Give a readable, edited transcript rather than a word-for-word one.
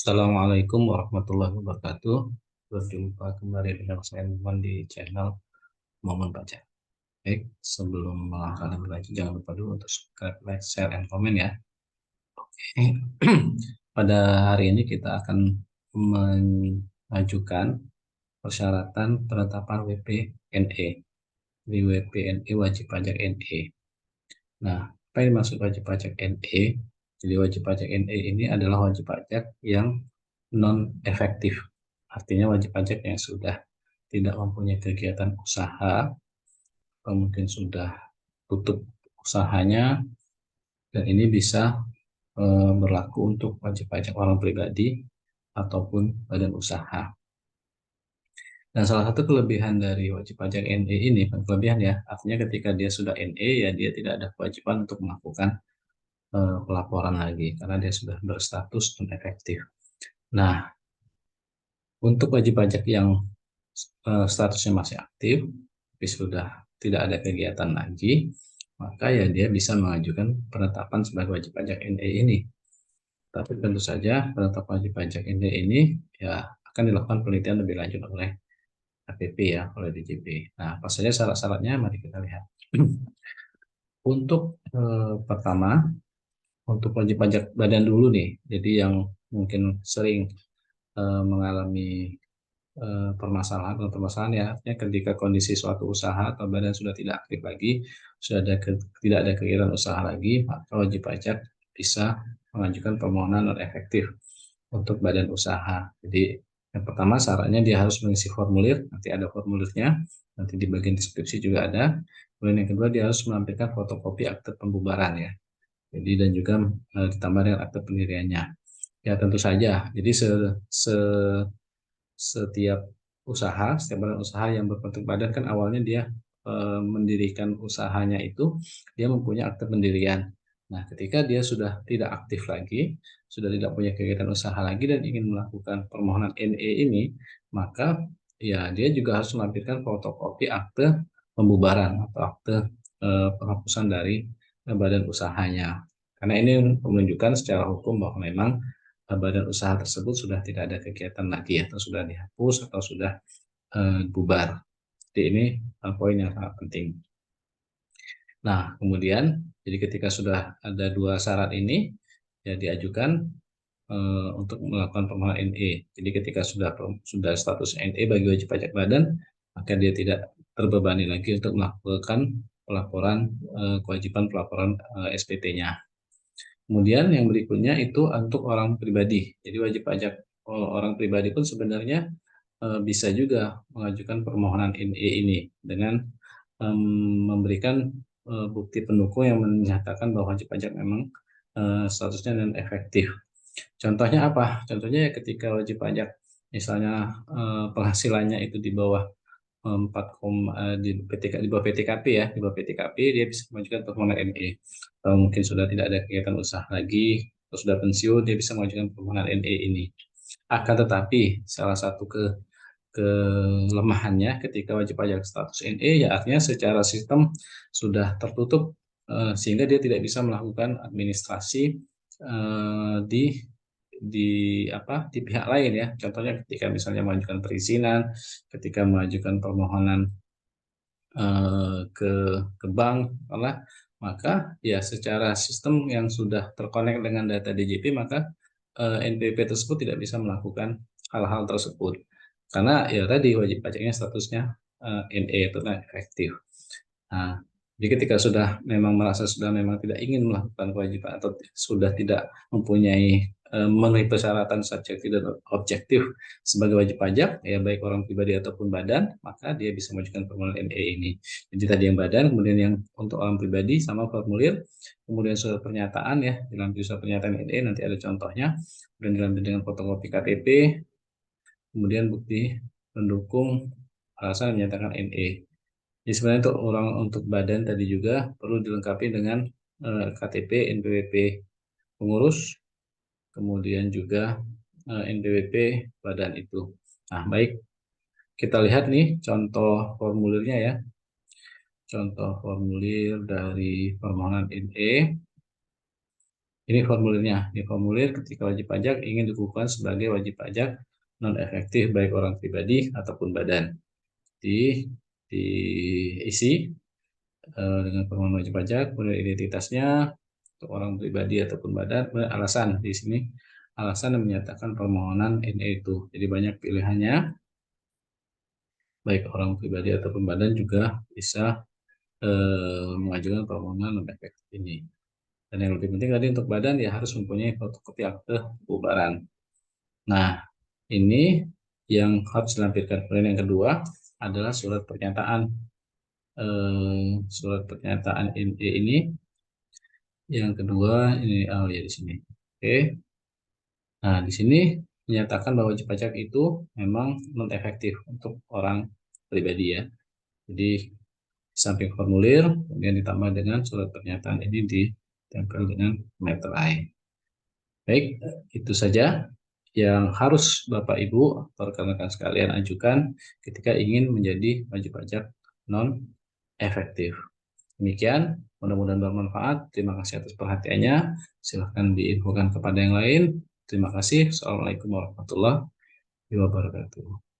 Assalamualaikum warahmatullahi wabarakatuh. Berjumpa kembali dengan saya Muhammad di channel Momen Baca. Baik, sebelum melangkah lebih lanjut, jangan lupa dulu untuk subscribe, like, share, and comment ya. Oke. Pada hari ini kita akan mengajukan persyaratan penetapan WPNE. Di WPNE wajib pajak NE. Nah, apa yang dimaksud wajib pajak NE? Jadi wajib pajak NE ini adalah wajib pajak yang non efektif. Artinya wajib pajak yang sudah tidak mempunyai kegiatan usaha, atau mungkin sudah tutup usahanya, dan ini bisa berlaku untuk wajib pajak orang pribadi ataupun badan usaha. Dan salah satu kelebihan dari wajib pajak NE ini, bukan kelebihan ya, artinya ketika dia sudah NE ya dia tidak ada kewajiban untuk melakukan pelaporan lagi karena dia sudah berstatus non efektif. Nah, untuk wajib pajak yang statusnya masih aktif, tapi sudah tidak ada kegiatan lagi, maka ya dia bisa mengajukan penetapan sebagai wajib pajak NE ini. Tapi tentu saja penetapan wajib pajak NE ini ya akan dilakukan penelitian lebih lanjut oleh APP ya, oleh DJP. Nah, apa saja syarat-syaratnya? Mari kita lihat. Untuk pertama, untuk wajib pajak badan dulu nih. Jadi yang mungkin sering mengalami permasalahan ya, artinya ketika kondisi suatu usaha atau badan sudah tidak aktif lagi, sudah tidak ada kegiatan usaha lagi, maka wajib pajak bisa mengajukan permohonan non efektif untuk badan usaha. Jadi yang pertama syaratnya dia harus mengisi formulir, nanti ada formulirnya, nanti di bagian deskripsi juga ada. Kemudian yang kedua dia harus menampilkan fotokopi akte pembubaran ya. Jadi dan juga ditambah dengan akte pendiriannya. Ya tentu saja. Jadi se setiap setiap badan usaha yang berbentuk badan kan awalnya dia mendirikan usahanya itu dia mempunyai akte pendirian. Nah, ketika dia sudah tidak aktif lagi, sudah tidak punya kegiatan usaha lagi dan ingin melakukan permohonan NE ini, maka ya dia juga harus melampirkan fotokopi akte pembubaran atau akte penghapusan dari badan usahanya. Karena ini menunjukkan secara hukum bahwa memang badan usaha tersebut sudah tidak ada kegiatan lagi atau sudah dihapus atau sudah bubar. Jadi ini poin yang sangat penting. Nah, kemudian jadi ketika sudah ada dua syarat ini ya diajukan untuk melakukan permohonan NE. Jadi ketika sudah status NE bagi wajib pajak badan, maka dia tidak terbebani lagi untuk melakukan pelaporan kewajiban pelaporan SPT-nya. Kemudian yang berikutnya itu untuk orang pribadi. Jadi wajib pajak orang pribadi pun sebenarnya bisa juga mengajukan permohonan NE ini dengan memberikan bukti pendukung yang menyatakan bahwa wajib pajak memang statusnya non efektif. Contohnya apa? Contohnya ya ketika wajib pajak misalnya penghasilannya itu di bawah 4, di PTK, di bawah PTKP ya, di bawah PTKP dia bisa mengajukan permohonan NE. Atau mungkin sudah tidak ada kegiatan usaha lagi, atau sudah pensiun, dia bisa mengajukan permohonan NE ini. Akan tetapi salah satu kelemahannya ketika wajib pajak status NE ya artinya secara sistem sudah tertutup sehingga dia tidak bisa melakukan administrasi di di pihak lain ya. Contohnya ketika misalnya mengajukan perizinan, ketika mengajukan permohonan ke bank, maka ya secara sistem yang sudah terkonek dengan data DJP maka NPWP tersebut tidak bisa melakukan hal-hal tersebut karena ya tadi wajib pajaknya statusnya NE itu efektif. Nah, jadi ketika sudah memang merasa sudah memang tidak ingin melakukan kewajiban atau sudah tidak mempunyai memenuhi persyaratan subjektif dan objektif sebagai wajib pajak, ya baik orang pribadi ataupun badan, maka dia bisa mengajukan permohonan NE ini. Jadi tadi yang badan, kemudian yang untuk orang pribadi sama formulir, kemudian surat pernyataan ya, dilampiri surat pernyataan NE nanti ada contohnya, kemudian dilampiri dengan fotokopi KTP, kemudian bukti pendukung alasan menyatakan NE. Jadi sebenarnya untuk badan tadi juga perlu dilengkapi dengan KTP, NPWP pengurus, kemudian juga NPWP badan itu. Nah, baik, kita lihat nih contoh formulirnya ya. Contoh formulir dari permohonan NE. Ini formulirnya. Di formulir ketika wajib pajak ingin dikukuhkan sebagai wajib pajak non efektif baik orang pribadi ataupun badan. Diisi dengan permohonan wajib pajak, kemudian identitasnya untuk orang pribadi ataupun badan, kemudian alasan di sini alasan yang menyatakan permohonan ini itu. Jadi banyak pilihannya, baik orang pribadi ataupun badan juga bisa mengajukan permohonan non efektif ini. Dan yang lebih penting tadi untuk badan ya harus mempunyai fotokopi akte kebubaran. Nah, ini yang harus dilampirkan. Kemudian yang kedua adalah surat pernyataan. Surat pernyataan ini yang kedua ini ya di sini. Oke. Nah, di sini menyatakan bahwa wajib pajak itu memang non efektif untuk orang pribadi ya. Jadi samping formulir kemudian ditambah dengan surat pernyataan ini ditempel dengan meterai. Baik, itu saja yang harus Bapak Ibu atau rekan-rekan sekalian ajukan ketika ingin menjadi wajib pajak non efektif. Demikian, mudah-mudahan bermanfaat. Terima kasih atas perhatiannya. Silahkan diinfokan kepada yang lain. Terima kasih. Assalamualaikum warahmatullahi wabarakatuh.